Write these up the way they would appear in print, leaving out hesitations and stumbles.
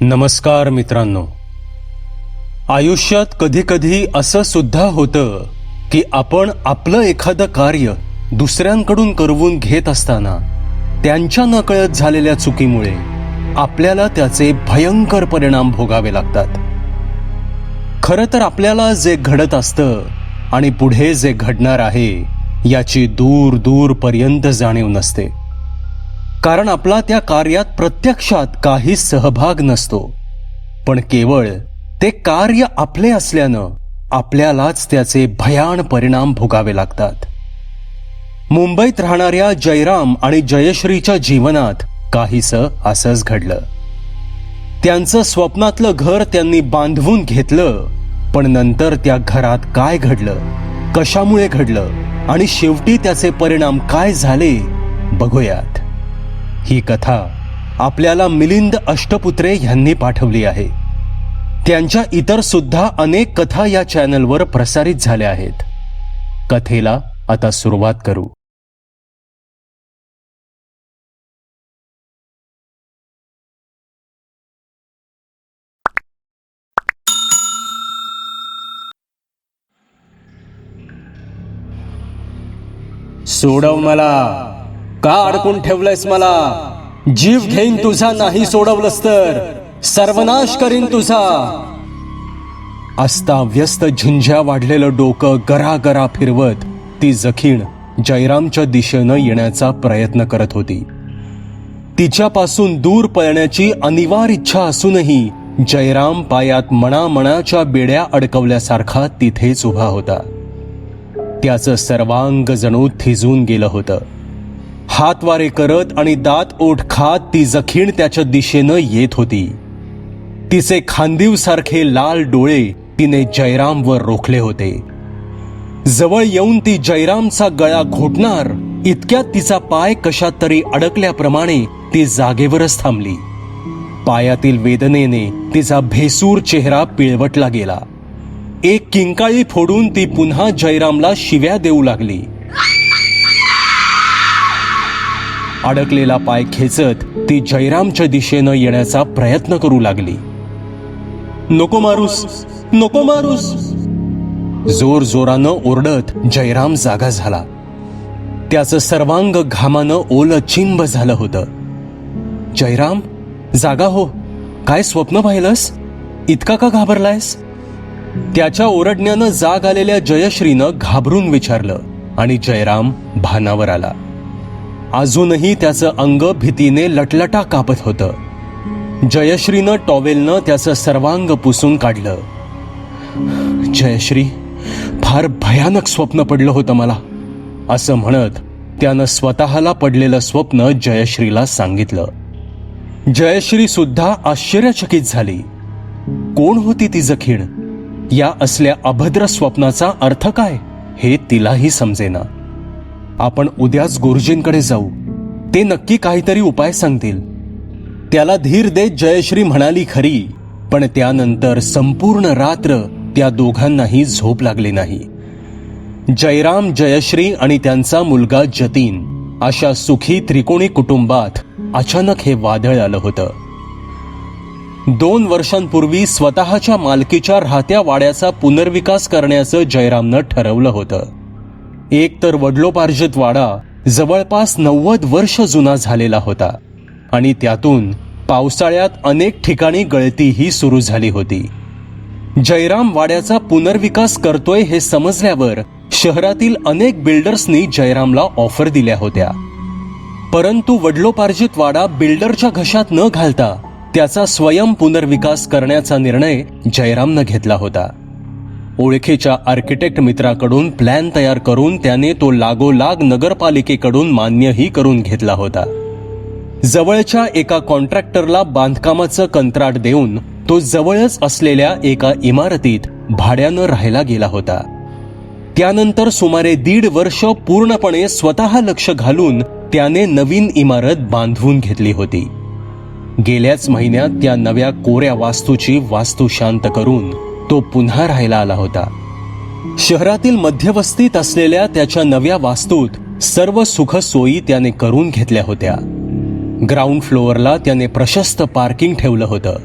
नमस्कार मित्रांनो. आयुष्यात कधी कधी असं सुद्धा होतं की आपण आपलं एखादं कार्य दुसऱ्यांकडून करवून घेत असताना त्यांच्या नकळत झालेल्या चुकीमुळे आपल्याला त्याचे भयंकर परिणाम भोगावे लागतात. खरं तर आपल्याला जे घडत असतं आणि पुढे जे घडणार आहे याची दूर दूर पर्यंत जाणीव नसते, कारण आपला त्या कार्यात प्रत्यक्षात काही सहभाग नसतो. पण केवळ ते कार्य आपले असल्यानं आपल्यालाच त्याचे भयान परिणाम भोगावे लागतात. मुंबईत राहणाऱ्या जयराम आणि जयश्रीच्या जीवनात काहीसं असंच घडलं. त्यांचं स्वप्नातलं घर त्यांनी बांधवून घेतलं, पण नंतर त्या घरात काय घडलं, कशामुळे घडलं आणि शेवटी त्याचे परिणाम काय झाले बघूयात. ही कथा आपल्याला मिलिंद अष्टपुत्रे यांनी पाठवली आहे. त्यांच्या इतर सुद्धा अनेक कथा या चॅनलवर प्रसारित झाल्या आहेत. कथेला आता सुरुवात करू. सोडव मला, का अडकून ठेवलंयस मला? जीव घेईन तुझा नाही सोडवलंस तर, सर्वनाश करीन तुझा. अस्ताव्यस्त झिंझ्या वाढलेलं डोकं गरागरा फिरवत ती जखीण जयरामच्या दिशेनं येण्याचा प्रयत्न करत होती. तिच्यापासून दूर पळण्याची अनिवार्य इच्छा असूनही जयराम पायात मणामणाच्या बेड्या अडकवल्यासारखा तिथेच उभा होता. त्याचं सर्वांग जणू थिजून गेलं होतं. हातवारे करत आणि दात ओठ खात ती जखीण त्याच्या दिशेनं येत होती. तिचे खांदीवसारखे लाल डोळे तिने जयरामवर रोखले होते. जवळ येऊन ती जयरामचा गळा घोटणार इतक्यात तिचा पाय कशात तरी अडकल्याप्रमाणे ती जागेवरच थांबली. पायातील वेदनेने तिचा भेसूर चेहरा पिळवटला गेला. एक किंकाळी फोडून ती पुन्हा जयरामला शिव्या देऊ लागली. अडकलेला पाय खेचत ती जयरामच्या दिशेनं येण्याचा प्रयत्न करू लागली. नको मारूस, नको मारूस, जोर जोरानं ओरडत जयराम जागा झाला. त्याचं सर्वांग घामानं ओलं चिंब झालं होतं. जयराम, जागा हो. काय स्वप्न पाहिलंस? इतका का घाबरलायस? त्याच्या ओरडण्यानं जाग आलेल्या जयश्रीनं घाबरून विचारलं आणि जयराम भानावर आला. अजूनही त्याचं अंग भीतीने लटलटा कापत होतं. जयश्रीनं टॉवेलनं त्याचं सर्वांग पुसून काढलं. जयश्री, फार भयानक स्वप्न पडलं होतं मला, असं म्हणत त्यानं स्वतःला पडलेलं स्वप्न जयश्रीला सांगितलं. जयश्री सुद्धा आश्चर्यचकित झाली. कोण होती ती जखीण? या असल्या अभद्र स्वप्नाचा अर्थ काय हे तिलाही समजेना. आपण उद्याच गुरुजींकडे जाऊ, ते नक्की काहीतरी उपाय सांगतील. त्याला धीर देत जयश्री म्हणाली खरी, पण त्यानंतर संपूर्ण रात्र त्या दोघांनाही झोप लागली नाही. जयराम, जयश्री आणि त्यांचा मुलगा जतीन अशा सुखी त्रिकोणी कुटुंबात अचानक हे वादळ आलं होतं. 2 वर्षांपूर्वी स्वतःच्या मालकीच्या राहत्या वाड्याचा पुनर्विकास करण्याचं जयरामनं ठरवलं होतं. एक तर वडिलोपार्जित वाडा जवळपास 90 वर्ष जुना झालेला होता आणि त्यातून पावसाळ्यात अनेक ठिकाणी गळतीही सुरू झाली होती. जयराम वाड्याचा पुनर्विकास करतोय हे समजल्यावर शहरातील अनेक बिल्डर्सनी जयरामला ऑफर दिल्या होत्या. परंतु वडिलोपार्जित वाडा बिल्डरच्या घशात न घालता त्याचा स्वयं पुनर्विकास करण्याचा निर्णय जयरामनं घेतला होता. ओळखीच्या आर्किटेक्ट मित्राकडून प्लॅन तयार करून त्याने तो लागोलाग नगरपालिकेकडून मान्यही करून घेतला होता. जवळच्या एका कॉन्ट्रॅक्टरला बांधकामाचं कंत्राट देऊन तो जवळच असलेल्या एका इमारतीत भाड्यानं राहायला गेला होता. त्यानंतर सुमारे 1.5 वर्ष पूर्णपणे स्वतः लक्ष घालून त्याने नवीन इमारत बांधवून घेतली होती. गेल्याच महिन्यात त्या नव्या कोऱ्या वास्तूची वास्तू शांत करून तो पुन्हा राहायला आला होता. शहरातील मध्यवस्तीत असलेल्या त्याच्या नव्या वास्तूत सर्व सुख सोयी त्याने करून घेतल्या होत्या. ग्राउंड फ्लोअरला त्याने प्रशस्त पार्किंग ठेवलं होतं.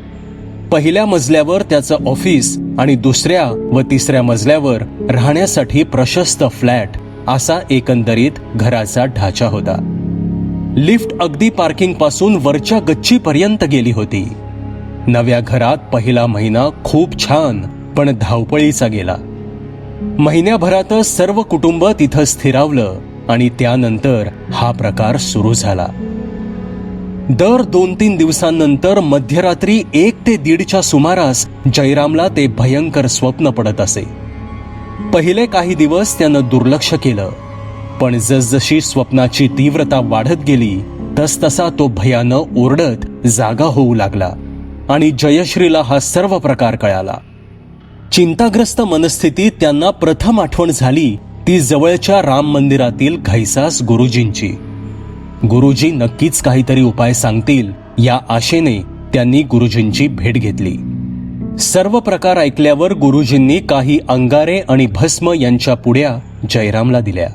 पहिल्या मजल्यावर त्याचं ऑफिस आणि दुसऱ्या व तिसऱ्या मजल्यावर राहण्यासाठी प्रशस्त फ्लॅट असा एकंदरीत घराचा ढाचा होता. लिफ्ट अगदी पार्किंग पासून वरच्या गच्चीपर्यंत गेली होती. नव्या घरात पहिला महिना खूप छान पण धावपळीचा गेला. महिन्याभरातच सर्व कुटुंब तिथं स्थिरावलं आणि त्यानंतर हा प्रकार सुरू झाला. दर 2-3 दिवसांनंतर मध्यरात्री 1 ते 1:30च्या सुमारास जयरामला ते भयंकर स्वप्न पडत असे. पहिले काही दिवस त्यानं दुर्लक्ष केलं, पण जसजशी स्वप्नाची तीव्रता वाढत गेली तसतसा तो भयानं ओरडत जागा होऊ लागला आणि जयश्रीला हा सर्व प्रकार कळाला. चिंताग्रस्त मनस्थितीत त्यांना प्रथम आठवण झाली ती जवळच्या राम मंदिरातील घैसास गुरुजींची. गुरुजी नक्कीच काहीतरी उपाय सांगतील या आशेने त्यांनी गुरुजींची भेट घेतली. सर्व प्रकार ऐकल्यावर गुरुजींनी काही अंगारे आणि भस्म यांच्या पुड्या जयरामला दिल्या.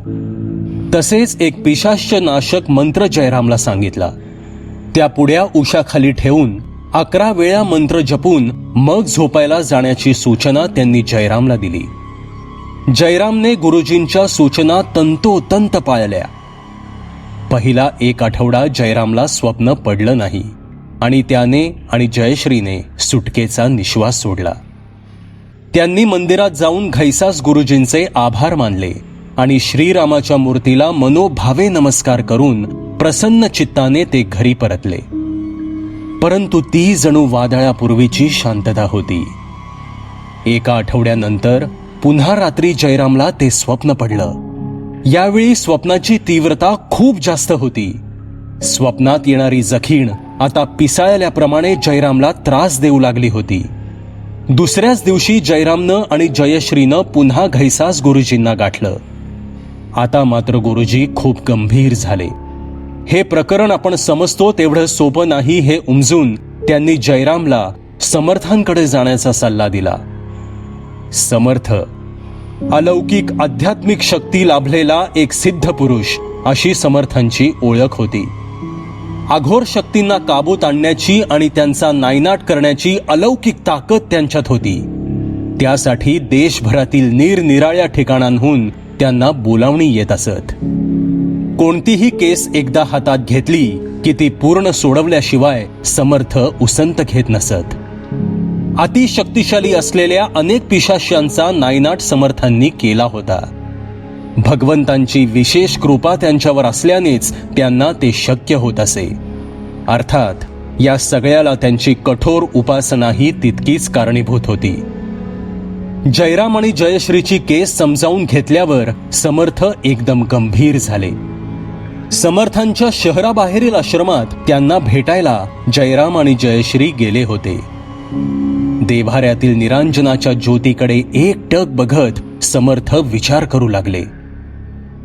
तसेच एक पिशाच्यनाशक मंत्र जयरामला सांगितला. त्या पुड्या उशाखाली ठेवून 11 वेळा मंत्र जपून मग झोपायला जाण्याची सूचना त्यांनी जयरामला दिली. जयरामने गुरुजींच्या सूचना तंतोतंत पाळल्या. पहिला 1 आठवडा जयरामला स्वप्न पडलं नाही आणि त्याने आणि जयश्रीने सुटकेचा निश्वास सोडला. त्यांनी मंदिरात जाऊन घैसास गुरुजींचे आभार मानले आणि श्रीरामाच्या मूर्तीला मनोभावे नमस्कार करून प्रसन्न चित्ताने ते घरी परतले. परंतु ती जणू वादळापूर्वीची शांतता होती. 1 आठवड्यानंतर पुन्हा रात्री जयरामला ते स्वप्न पडलं. यावेळी स्वप्नाची तीव्रता खूप जास्त होती. स्वप्नात येणारी जखीण आता पिसाळल्याप्रमाणे जयरामला त्रास देऊ लागली होती. दुसऱ्याच दिवशी जयरामनं आणि जयश्रीनं पुन्हा घैसास गुरुजींना गाठलं. आता मात्र गुरुजी खूप गंभीर झाले. हे प्रकरण आपण समजतो तेवढं सोपं नाही हे उमजून त्यांनी जयरामला समर्थांकडे जाण्याचा सल्ला दिला. समर्थ अलौकिक आध्यात्मिक शक्ती लाभलेला एक सिद्ध पुरुष अशी समर्थांची ओळख होती. अघोर शक्तींना काबूत आणण्याची आणि त्यांचा नायनाट करण्याची अलौकिक ताकद त्यांच्यात होती. त्यासाठी देशभरातील निरनिराळ्या ठिकाणांहून त्यांना बोलावणी येत असत. कोणतीही केस एकदा हातात घेतली की ती पूर्ण सोडवल्याशिवाय समर्थ उसंत घेत नसत. अतिशक्तिशाली असलेल्या अनेक पिशाच्यांचा नायनाट समर्थांनी केला होता. भगवंतांची विशेष कृपा त्यांच्यावर असल्यानेच त्यांना ते शक्य होत असे. अर्थात या सगळ्याला त्यांची कठोर उपासनाही तितकीच कारणीभूत होती. जयराम आणि जयश्रीची केस समजावून घेतल्यावर समर्थ एकदम गंभीर झाले. समर्थांच्या शहराबाहेरील आश्रमात त्यांना भेटायला जयराम आणि जयश्री गेले होते. देव्हाऱ्यातील निरांजनाच्या ज्योतीकडे एकटक बघत समर्थ विचार करू लागले.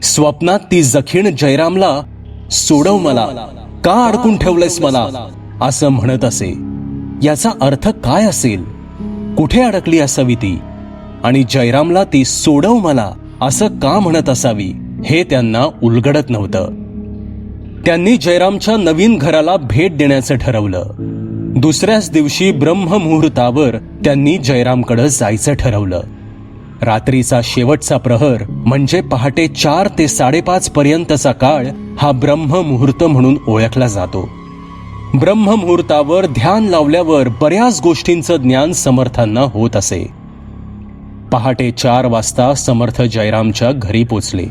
स्वप्नात ती जखीण जयरामला सोडव मला, का अडकून ठेवलंयस मला असं म्हणत असे. याचा अर्थ काय असेल? कुठे अडकली असावी ती? आणि जयरामला ती सोडव मला असं का म्हणत असावी हे त्यांना उलगडत नव्हतं. त्यांनी जयरामच्या नवीन घराला भेट देण्याचं ठरवलं. दुसऱ्याच दिवशी ब्रह्ममुहूर्तावर त्यांनी जयरामकडे जायचं ठरवलं. रात्रीचा शेवटचा प्रहर म्हणजे पहाटे 4 ते 5:30 पर्यंतचा काळ हा ब्रह्ममुहूर्त म्हणून ओळखला जातो. ब्रह्ममुहूर्तावर ध्यान लावल्यावर बऱ्याच गोष्टींचं ज्ञान समर्थांना होत असे. पहाटे 4 वाजता समर्थ जयरामच्या घरी पोचले.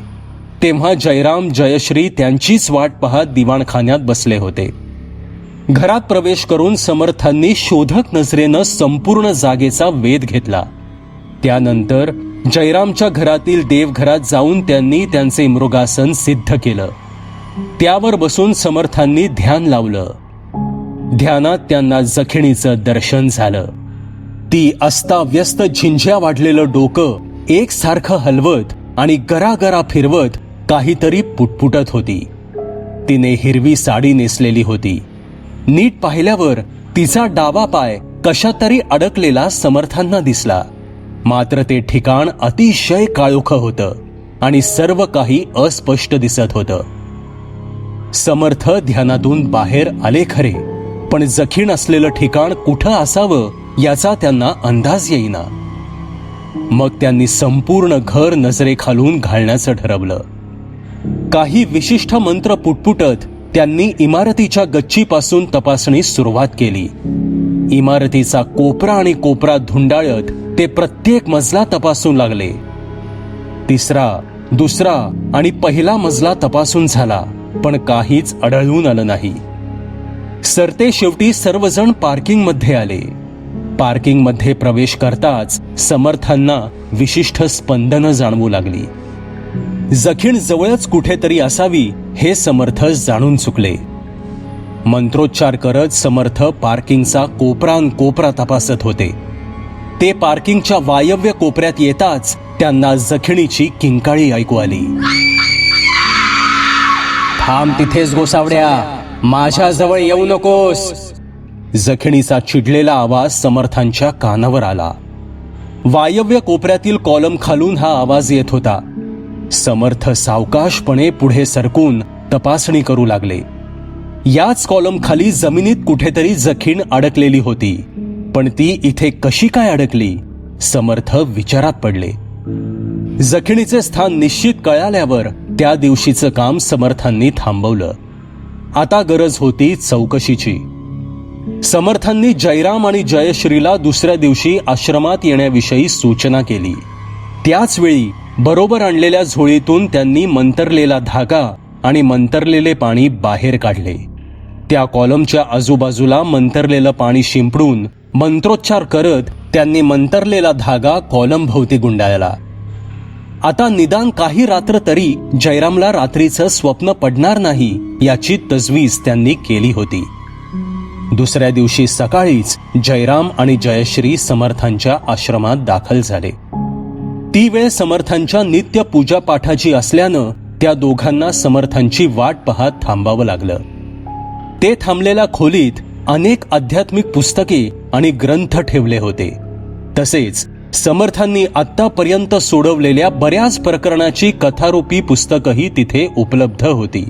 तेव्हा जयराम जयश्री त्यांचीच वाट पाहत दिवाणखान्यात बसले होते. घरात प्रवेश करून समर्थांनी शोधक नजरेनं संपूर्ण जागेचा वेध घेतला. त्यानंतर जयरामच्या घरातील देवघरात जाऊन त्यांनी त्यांचे मृगासन सिद्ध केलं. त्यावर बसून समर्थांनी ध्यान लावलं. ध्यानात त्यांना जखिणीचं दर्शन झालं. ती अस्ताव्यस्त झिंझ्या वाढलेलं डोकं एकसारखं हलवत आणि गरागरा फिरवत काहीतरी पुटपुटत होती. तिने हिरवी साडी नेसलेली होती. नीट पाहिल्यावर तिचा डावा पाय कशात तरी अडकलेला समर्थांना दिसला. मात्र ते ठिकाण अतिशय काळोख होतं आणि सर्व काही अस्पष्ट दिसत होतं. समर्थ ध्यानातून बाहेर आले खरे, पण जखीण असलेलं ठिकाण कुठं असावं याचा त्यांना अंदाज येईना. मग त्यांनी संपूर्ण घर नजरेखालून घालण्याचं ठरवलं. काही विशिष्ट मंत्र पुटपुटत त्यांनी इमारतीच्या गच्चीपासून तपासणीस सुरुवात केली. इमारतीचा कोपरा आणि कोपरा धुंडाळत ते प्रत्येक मजला तपासून लागले. तिसरा, दुसरा आणि पहिला मजला तपासून झाला, पण काहीच आढळून आलं नाही. सरते शेवटी सर्वजण पार्किंगमध्ये आले. पार्किंगमध्ये प्रवेश करताच समर्थांना विशिष्ट स्पंदनं जाणवू लागली. जखीण जवळच कुठेतरी असावी हे समर्थ जाणून चुकले. मंत्रोच्चार करत समर्थ पार्किंगचा कोपरा तपासत होते. ते पार्किंगच्या वायव्य कोपऱ्यात येताच त्यांना जखिणीची किंकाळी ऐकू आली. थांब तिथेच गोसावड्या, माझ्याजवळ येऊ नकोस. जखिणीचा चिडलेला आवाज समर्थांच्या कानावर आला. वायव्य कोपऱ्यातील कॉलम खालून हा आवाज येत होता. समर्थ सावकाशपणे पुढे सरकून तपासणी करू लागले. याच कॉलम खाली जमिनीत कुठेतरी जखीण अडकलेली होती, पण ती इथे कशी काय अडकली? समर्थ विचारात पडले. जखिणीचे स्थान निश्चित कळाल्यावर त्या दिवशीचं काम समर्थांनी थांबवलं. आता गरज होती चौकशीची. समर्थांनी जयराम आणि जयश्रीला दुसऱ्या दिवशी आश्रमात येण्याविषयी सूचना केली. त्याच वेळी बरोबर आणलेल्या झोळीतून त्यांनी मंतरलेला धागा आणि मंतरलेले पाणी बाहेर काढले. त्या कॉलमच्या आजूबाजूला मंतरलेलं पाणी शिंपडून मंत्रोच्चार करत त्यांनी मंतरलेला धागा कॉलम भोवती गुंडाळला. आता निदान काही रात्र तरी जयरामला रात्रीचं स्वप्न पडणार नाही याची तजवीज त्यांनी केली होती. दुसऱ्या दिवशी सकाळीच जयराम आणि जयश्री समर्थांच्या आश्रमात दाखल झाले. ती वेळ समर्थांच्या नित्य पूजा पाठाची असल्यानं त्या दोघांना समर्थांची वाट पाहत थांबावं लागलं. ते थांबलेल्या खोलीत अनेक आध्यात्मिक पुस्तके आणि ग्रंथ ठेवले होते. तसेच समर्थांनी आत्तापर्यंत सोडवलेल्या बऱ्याच प्रकरणाची कथारूपी पुस्तकही तिथे उपलब्ध होती.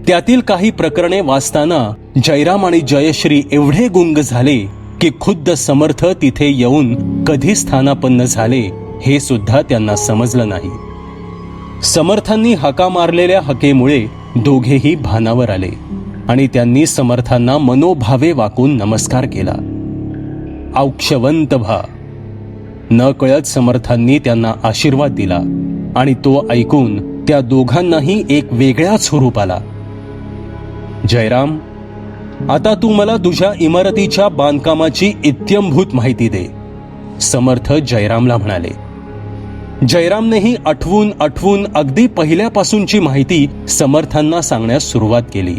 त्यातील काही प्रकरणे वाचताना जयराम आणि जयश्री एवढे गुंग झाले की खुद्द समर्थ तिथे येऊन कधी स्थानापन्न झाले हे सुद्धा त्यांना समजलं नाही. समर्थांनी हाका मारलेल्या हाकेमुळे दोघेही भानावर आले आणि त्यांनी समर्थांना मनोभावे वाकून नमस्कार केला. औक्षवंत भा. न कळत समर्थांनी त्यांना आशीर्वाद दिला आणि तो ऐकून त्या दोघांनाही एक वेगळाच हुरूप आला. जयराम, आता तू मला तुझ्या इमारतीच्या बांधकामाची इत्यंभूत माहिती दे, समर्थ जयरामला म्हणाले. जयरामनेही आठवून अगदी पहिल्यापासूनची माहिती समर्थांना सांगण्यास सुरुवात केली.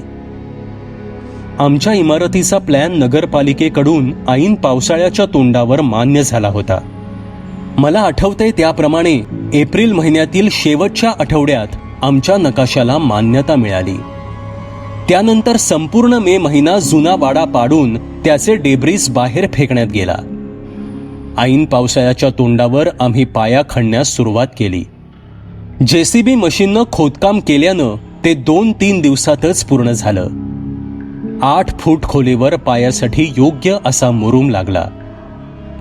आमच्या इमारतीचा प्लॅन नगरपालिकेकडून ऐन पावसाळ्याच्या तोंडावर मान्य झाला होता. मला आठवतंय त्याप्रमाणे एप्रिल महिन्यातील शेवटच्या आठवड्यात आमच्या नकाशाला मान्यता मिळाली. त्यानंतर संपूर्ण मे महिना जुना वाडा पाडून त्याचे डेब्रिस बाहेर फेकण्यात गेला. ऐन पावसाळ्याच्या तोंडावर आम्ही पाया खणण्यास सुरुवात केली. जेसीबी मशीननं खोदकाम केल्यानं ते 2-3 दिवसातच पूर्ण झालं. 8 फूट खोलीवर पायासाठी योग्य असा मुरूम लागला.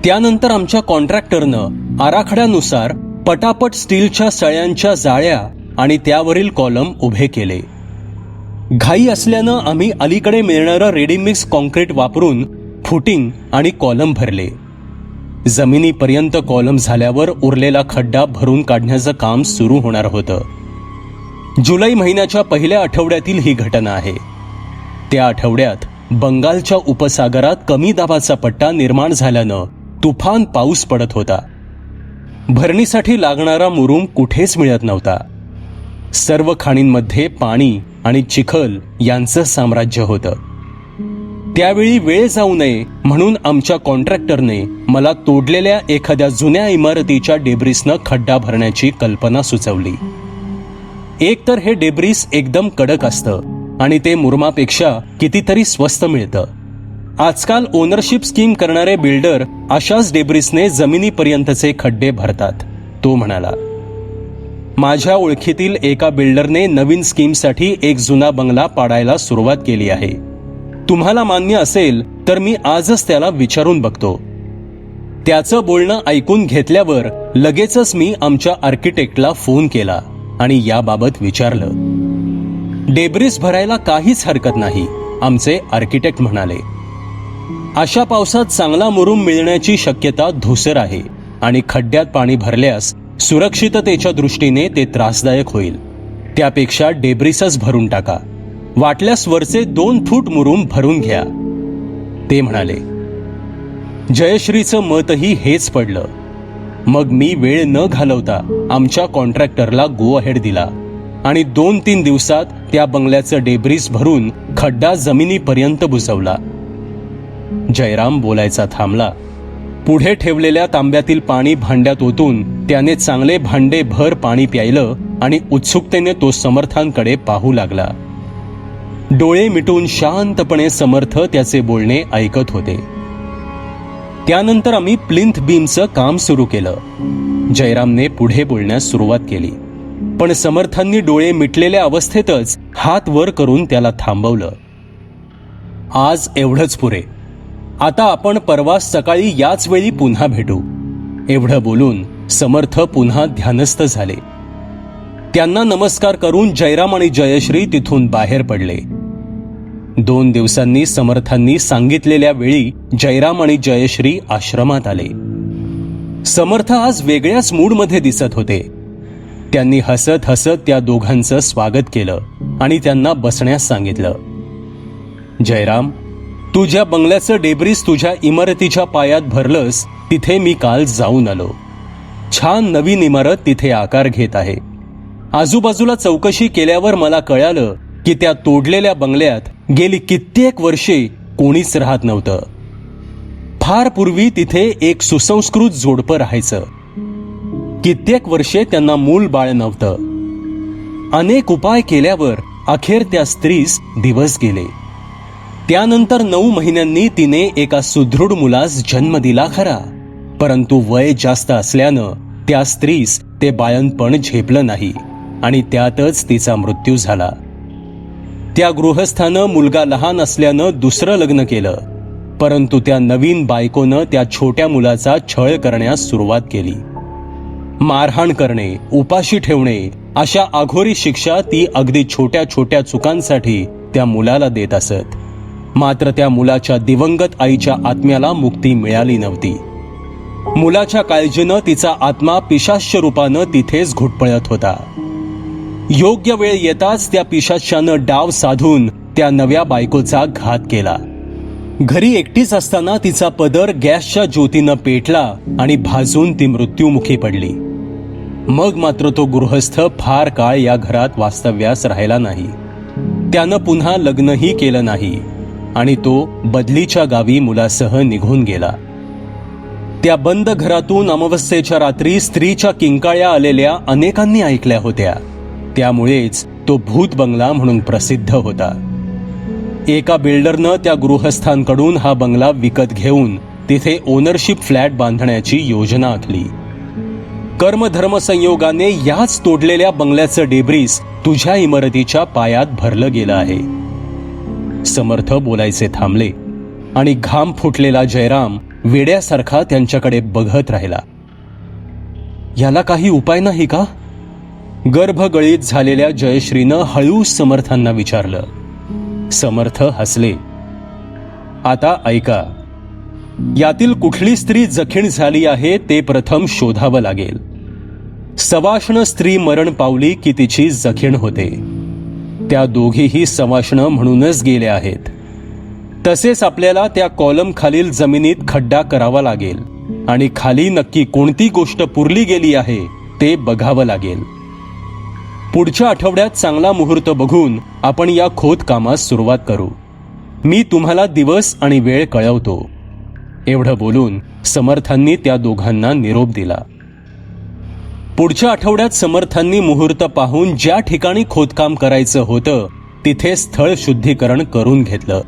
त्यानंतर आमच्या कॉन्ट्रॅक्टरनं आराखड्यानुसार पटापट स्टीलच्या सळ्यांच्या जाळ्या आणि त्यावरील कॉलम उभे केले. घाई असल्यानं आम्ही अलीकडे मिळणारं रेडीमिक्स कॉन्क्रीट वापरून फुटिंग आणि कॉलम भरले. जमिनीपर्यंत कॉलम झाल्यावर उरलेला खड्डा भरून काढण्याचं काम सुरू होणार होतं. जुलै महिन्याच्या पहिल्या आठवड्यातील ही घटना आहे. त्या आठवड्यात बंगालच्या उपसागरात कमी दाबाचा पट्टा निर्माण झाल्यानं तुफान पाऊस पडत होता. भरणीसाठी लागणारा मुरूम कुठेच मिळत नव्हता. सर्व खाणींमध्ये पाणी आणि चिखल यांचं साम्राज्य होतं. त्यावेळी वेळ जाऊ नये म्हणून आमच्या कॉन्ट्रॅक्टरने मला तोडलेल्या एखाद्या जुन्या इमारतीच्या डेब्रिसनं खड्डा भरण्याची कल्पना सुचवली. एकतर हे डेब्रिस एकदम कडक असतं आणि ते मुरमापेक्षा कितीतरी स्वस्त मिळतं. आजकाल ओनरशिप स्कीम करणारे बिल्डर अशाच डेब्रिसने जमिनीपर्यंतचे खड्डे भरतात, तो म्हणाला. माझ्या ओळखीतील एका बिल्डरने नवीन स्कीमसाठी एक जुना बंगला पाडायला सुरुवात केली आहे. तुम्हाला मान्य असेल तर मी आजच त्याला विचारून बघतो. त्याचं बोलणं ऐकून घेतल्यावर लगेचच मी आमच्या आर्किटेक्टला फोन केला आणि याबाबत विचारलं. डेब्रिस भरायला काहीच हरकत नाही, आमचे आर्किटेक्ट म्हणाले. अशा पावसात चांगला मुरुम मिळण्याची शक्यता धूसर आहे आणि खड्ड्यात पाणी भरल्यास सुरक्षिततेच्या दृष्टीने ते त्रासदायक होईल. त्यापेक्षा डेब्रिसच भरून टाका. वाटल्यास वरचे 2 फूट मुरुम भरून घ्या, ते म्हणाले. जयश्रीचं मतही हेच पडलं. मग मी वेळ न घालवता आमच्या कॉन्ट्रॅक्टरला गो अहेड दिला आणि 2-3 दिवसात त्या बंगल्याचं डेब्रिस भरून खड्डा जमिनीपर्यंत बुजवला. जयराम बोलायचा थांबला. पुढे ठेवलेल्या तांब्यातील पाणी भांड्यात ओतून त्याने चांगले भांडे भर पाणी प्यायलं आणि उत्सुकतेने तो समर्थांकडे पाहू लागला. डोळे मिटून शांतपणे समर्थ त्याचे बोलणे ऐकत होते. त्यानंतर आम्ही प्लिंथ बीमचं काम सुरू केलं. जयरामने पुढे बोलण्यास सुरुवात केली, पण समर्थांनी डोळे मिटलेल्या अवस्थेतच हात वर करून त्याला थांबवलं. आज एवढंच पुरे. आता आपण परवा सकाळी याच वेळी पुन्हा भेटू. एवढं बोलून समर्थ पुन्हा ध्यानस्थ झाले. त्यांना नमस्कार करून जयराम आणि जयश्री तिथून बाहेर पडले. 2 दिवसांनी समर्थांनी सांगितलेल्या वेळी जयराम आणि जयश्री आश्रमात आले. समर्थ आज वेगळ्याच मूडमध्ये दिसत होते. त्यांनी हसत हसत त्या दोघांचं स्वागत केलं आणि त्यांना बसण्यास सांगितलं. जयराम, तू ज्या बंगल्याचं डेब्रिस तुझ्या इमारतीच्या पायात भरलंस तिथे मी काल जाऊन आलो. छान नवीन इमारत तिथे आकार घेत आहे. आजूबाजूला चौकशी केल्यावर मला कळालं की त्या तोडलेल्या बंगल्यात गेली कित्येक वर्षे कोणीच राहत नव्हतं. फार पूर्वी तिथे एक सुसंस्कृत जोडपं राहायचं. कित्येक वर्षे त्यांना मूल बाळ नव्हतं. अनेक उपाय केल्यावर अखेर त्या स्त्रीस दिवस गेले. त्यानंतर 9 महिन्यांनी तिने एका सुदृढ मुलास जन्म दिला खरा, परंतु वय जास्त असल्यानं त्या स्त्रीस ते बाळंतपण झेपलं नाही आणि त्यातच तिचा मृत्यू झाला. त्या गृहस्थानं मुलगा लहान असल्यानं दुसरं लग्न केलं, परंतु त्या नवीन बायकोनं त्या छोट्या मुलाचा छळ करण्यास सुरुवात केली. मारहाण करणे, उपाशी ठेवणे अशा अघोरी शिक्षा ती अगदी छोट्या छोट्या चुकांसाठी त्या मुलाला देत असत. मात्र त्या मुलाच्या दिवंगत आईच्या आत्म्याला मुक्ती मिळाली नव्हती. मुलाच्या काळजीनं तिचा आत्मा पिशाच्य रूपानं तिथेच घुटपळत होता. योग्य वेळ येताच त्या पिशाच्यानं डाव साधून त्या नव्या बायकोचा घात केला. घरी एकटीच असताना तिचा पदर गॅसच्या ज्योतीनं पेटला आणि भाजून ती मृत्युमुखी पडली. मग मात्र तो गृहस्थ फार काळ या घरात वास्तव्यास राहिला नाही. त्यानं पुन्हा लग्नही केलं नाही आणि तो बदलीच्या गावी मुलासह निघून गेला. त्या बंद घरातून अमावस्येच्या रात्री स्त्रीच्या किंकाळ्या आलेल्या अनेकांनी ऐकल्या होत्या. त्यामुळेच तो भूत बंगला म्हणून प्रसिद्ध होता. एका बिल्डरनं त्या गृहस्थांकडून हा बंगला विकत घेऊन तिथे ओनरशिप फ्लॅट बांधण्याची योजना आखली. कर्मधर्म संयोगाने याच तोडलेल्या बंगल्याचं डेब्रिस तुझ्या इमारतीच्या पायात भरलं गेलं आहे. समर्थ बोलायचे थांबले आणि घाम फुटलेला जयराम वेड्यासारखा त्यांच्याकडे बघत राहिला. याला काही उपाय नाही का? गर्भगळीत झालेल्या जयश्रीनं हळू समर्थांना विचारलं. समर्थ हसले. आता ऐका, यातील कुठली स्त्री जखीण झाली आहे ते प्रथम शोधावं लागेल. सवाष्ण स्त्री मरण पावली की तिची जखीण होते. त्या दोघीही सवाष्ण म्हणूनच गेल्या आहेत. तसेच आपल्याला त्या कॉलम खालील जमिनीत खड्डा करावा लागेल आणि खाली नक्की कोणती गोष्ट पुरली गेली आहे ते बघावं लागेल. पुढच्या आठवड्यात चांगला मुहूर्त बघून आपण या खोदकामास सुरुवात करू. मी तुम्हाला दिवस आणि वेळ कळवतो. एवढं बोलून समर्थांनी त्या दोघांना निरोप दिला. पुढच्या आठवड्यात समर्थांनी मुहूर्त पाहून ज्या ठिकाणी खोदकाम करायचं होतं तिथे स्थळ शुद्धीकरण करून घेतलं.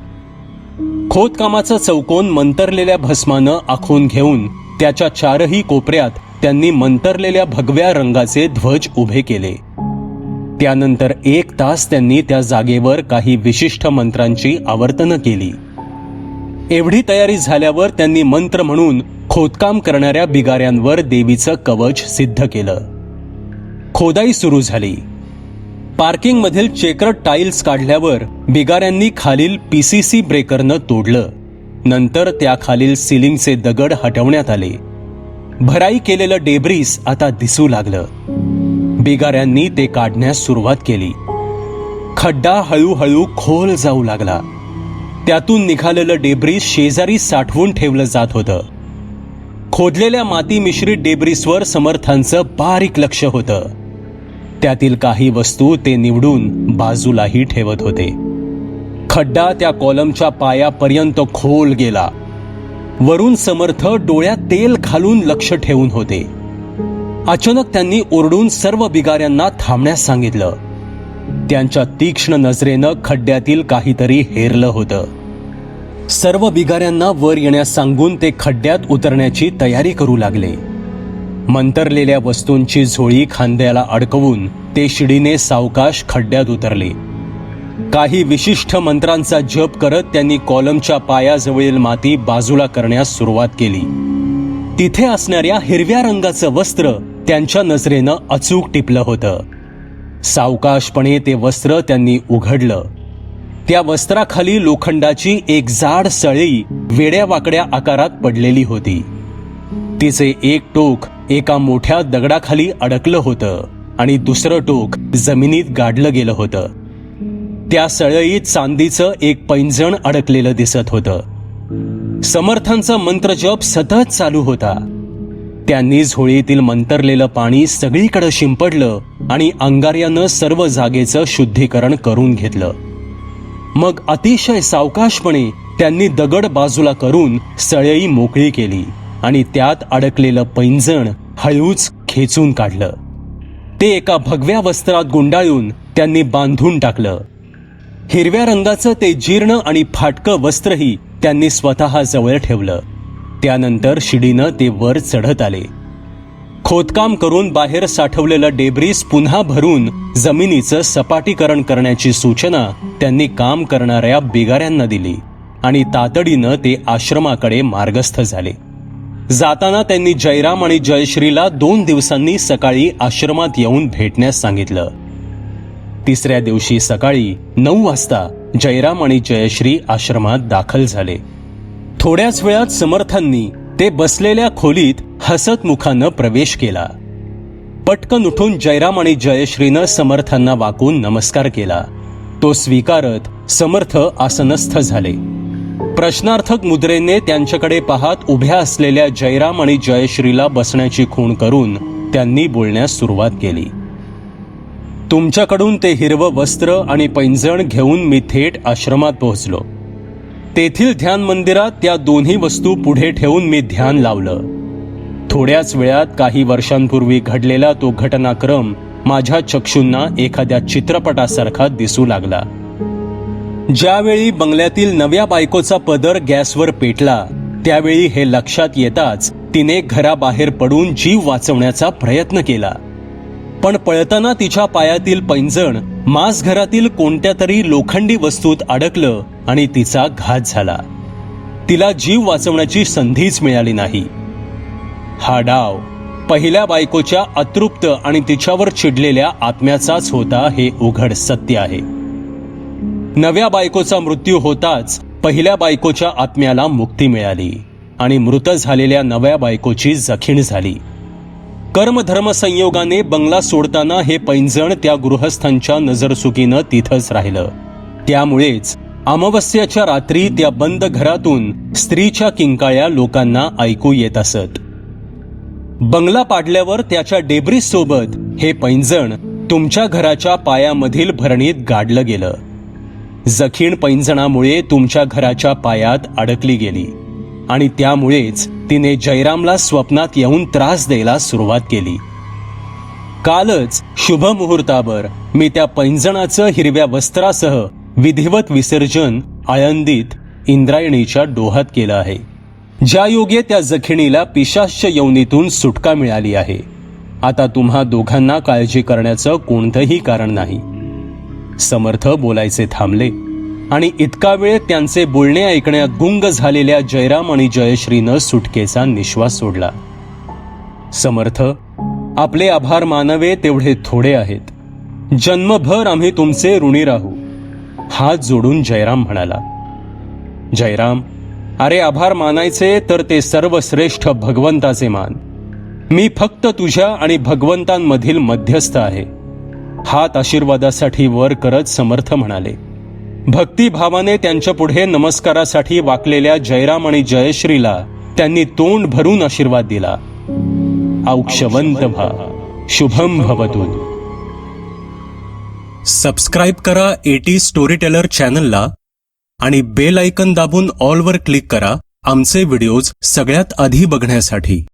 खोदकामाचा चौकोन मंतरलेल्या भस्मानं आखून घेऊन त्याच्या 4ही कोपऱ्यात त्यांनी मंतरलेल्या भगव्या रंगाचे ध्वज उभे केले. त्यानंतर 1 तास त्यांनी त्या जागेवर काही विशिष्ट मंत्रांची आवर्तनं केली. एवढी तयारी झाल्यावर त्यांनी मंत्र म्हणून खोदकाम करणाऱ्या बिगाऱ्यांवर देवीचं कवच सिद्ध केलं. खोदाई सुरू झाली. पार्किंगमधील चेकरट टाईल्स काढल्यावर बिगाऱ्यांनी खालील पीसीसी ब्रेकरनं तोडलं. नंतर त्याखालील सिलिंगचे दगड हटवण्यात आले. भराई केलेलं डेब्रिस आता दिसू लागलं. बिगाऱ्यांनी ते काढण्यास सुरुवात केली. खड्डा हळूहळू खोल जाऊ लागला. त्यातून निघालेलं डेब्रिस शेजारी साठवून ठेवलं जात होतं. खोदलेल्या माती मिश्रित डेब्रिसवर समर्थांचं बारीक लक्ष होतं. त्यातील काही वस्तू ते निवडून बाजूलाही ठेवत होते. खड्डा त्या कॉलमच्या पायापर्यंत खोल गेला. वरून समर्थ डोळ्यात तेल घालून लक्ष ठेवून होते. अचानक त्यांनी ओरडून सर्व बिगाऱ्यांना थांबण्यास सांगितलं. त्यांच्या तीक्ष्ण नजरेनं खड्ड्यातील काहीतरी हेरलं होतं. सर्व बिगाऱ्यांना वर येण्यास सांगून ते खड्ड्यात उतरण्याची तयारी करू लागले. मंतरलेल्या वस्तूंची झोळी खांद्याला अडकवून ते शिडीने सावकाश खड्ड्यात उतरले. काही विशिष्ट मंत्रांचा जप करत त्यांनी कॉलमच्या पायाजवळील माती बाजूला करण्यास सुरुवात केली. तिथे असणाऱ्या हिरव्या रंगाचं वस्त्र त्यांच्या नजरेनं अचूक टिपलं होतं. सावकाशपणे ते वस्त्र त्यांनी उघडलं. त्या वस्त्राखाली लोखंडाची एक जाड सळई वेड्या वाकड्या आकारात पडलेली होती. तिचे एक टोक एका मोठ्या दगडाखाली अडकलं होतं आणि दुसरं टोक जमिनीत गाडलं गेलं होतं. त्या सळईत चांदीचं एक पैंजण अडकलेलं दिसत होतं. समर्थांचा मंत्रजप सतत चालू होता. त्यांनी झोळीतील मंतरलेलं पाणी सगळीकडे शिंपडलं आणि अंगार्यानं सर्व जागेचं शुद्धीकरण करून घेतलं. मग अतिशय सावकाशपणे त्यांनी दगड बाजूला करून सळई मोकळी केली आणि त्यात अडकलेलं पैंजण हळूच खेचून काढलं. ते एका भगव्या वस्त्रात गुंडाळून त्यांनी बांधून टाकलं. हिरव्या रंगाचं ते जीर्ण आणि फाटकं वस्त्रही त्यांनी स्वतः जवळ ठेवलं. त्यानंतर शिडीनं ते वर चढत आले. खोदकाम करून बाहेर साठवलेलं डेब्रिस पुन्हा भरून जमिनीचं सपाटीकरण करण्याची सूचना त्यांनी काम करणाऱ्या बिगाऱ्यांना दिली आणि तातडीनं ते आश्रमाकडे मार्गस्थ झाले. जाताना त्यांनी जयराम आणि जयश्रीला 2 दिवसांनी सकाळी आश्रमात येऊन भेटण्यास सांगितलं. तिसऱ्या दिवशी सकाळी 9 वाजता जयराम आणि जयश्री आश्रमात दाखल झाले. थोड्याच वेळात समर्थांनी ते बसलेल्या खोलीत हसतमुखानं प्रवेश केला. पटकन उठून जयराम आणि जयश्रीनं समर्थांना वाकून नमस्कार केला. तो स्वीकारत समर्थ आसनस्थ झाले. प्रश्नार्थक मुद्रेने त्यांच्याकडे पाहत उभ्या असलेल्या जयराम आणि जयश्रीला बसण्याची खूण करून त्यांनी बोलण्यास सुरुवात केली. तुमच्याकडून ते हिरवं वस्त्र आणि पैंजण घेऊन मी थेट आश्रमात पोहोचलो. तेथील ध्यान मंदिरात त्या दोन्ही वस्तू पुढे ठेवून मी ध्यान लावलं. थोड्याच वेळात काही वर्षांपूर्वी घडलेला तो घटनाक्रम माझ्या चक्षूंना एखाद्या चित्रपटासारखा दिसू लागला. ज्यावेळी बंगल्यातील नव्या बायकोचा पदर गॅसवर पेटला त्यावेळी हे लक्षात येताच तिने घराबाहेर पडून जीव वाचवण्याचा प्रयत्न केला. पण पळताना तिच्या पायातील पैंजण मासघरातील कोणत्या तरी लोखंडी वस्तूत अडकलं आणि तिचा घात झाला. तिला जीव वाचवण्याची संधीच मिळाली नाही. हा डाव पहिल्या बायकोच्या अतृप्त आणि तिच्यावर चिडलेल्या आत्म्याचाच होता हे उघड सत्य आहे. नव्या बायकोचा मृत्यू होताच पहिल्या बायकोच्या आत्म्याला मुक्ती मिळाली आणि मृत झालेल्या नव्या बायकोची जखीण झाली. कर्मधर्म संयोगाने बंगला सोडताना हे पैंजण त्या गृहस्थांच्या नजरसुकीनं तिथंच राहिलं. त्यामुळेच अमावस्याच्या रात्री त्या बंद घरातून स्त्रीच्या किंकाळ्या लोकांना ऐकू येत असत. बंगला पाडल्यावर त्याच्या डेब्रिस सोबत हे पैंजण तुमच्या घराच्या पायामधील भरणीत गाडलं गेलं. जखीण पैंजणामुळे तुमच्या घराच्या पायात अडकली गेली आणि त्यामुळेच तिने जयरामला स्वप्नात येऊन त्रास द्यायला सुरुवात केली. कालच शुभ मुहूर्तावर मी त्या पैंजणाचं हिरव्या वस्त्रासह विधिवत विसर्जन आळंदीत इंद्रायणीच्या डोहात केलं आहे. ज्या योगे त्या जखिणीला पिशाच्य योनीतून सुटका मिळाली आहे. आता तुम्हा दोघांना काळजी करण्याचं कोणतंही कारण नाही. समर्थ बोलायचे थांबले. आणि इतका वेळ त्यांचे बोलणे ऐकण्यात गुंग झालेल्या जयराम आणि जयश्रीनं सुटकेचा निश्वास सोडला. समर्थ, आपले आभार मानावे तेवढे थोडे आहेत. जन्मभर आम्ही तुमचे ऋणी राहू. हात जोडून जयराम म्हणाला. जयराम, अरे आभार मानायचे तर ते सर्वश्रेष्ठ भगवंताचे मान. मी फक्त तुझ्या आणि भगवंतांमधील मध्यस्थ आहे. हात आशीर्वादासाठी वर करत समर्थ म्हणाले. भक्तिभावाने त्यांच्या पुढे नमस्कारासाठी वाकलेल्या जयराम आणि जयश्रीला त्यांनी तोंड भरून आशीर्वाद दिला. औक्षवंत व्हा, शुभम भवतु. सबस्क्राईब करा एटी स्टोरी टेलर चॅनलला आणि बेल आयकन दाबून ऑलवर क्लिक करा आमचे व्हिडिओज सगळ्यात आधी बघण्यासाठी.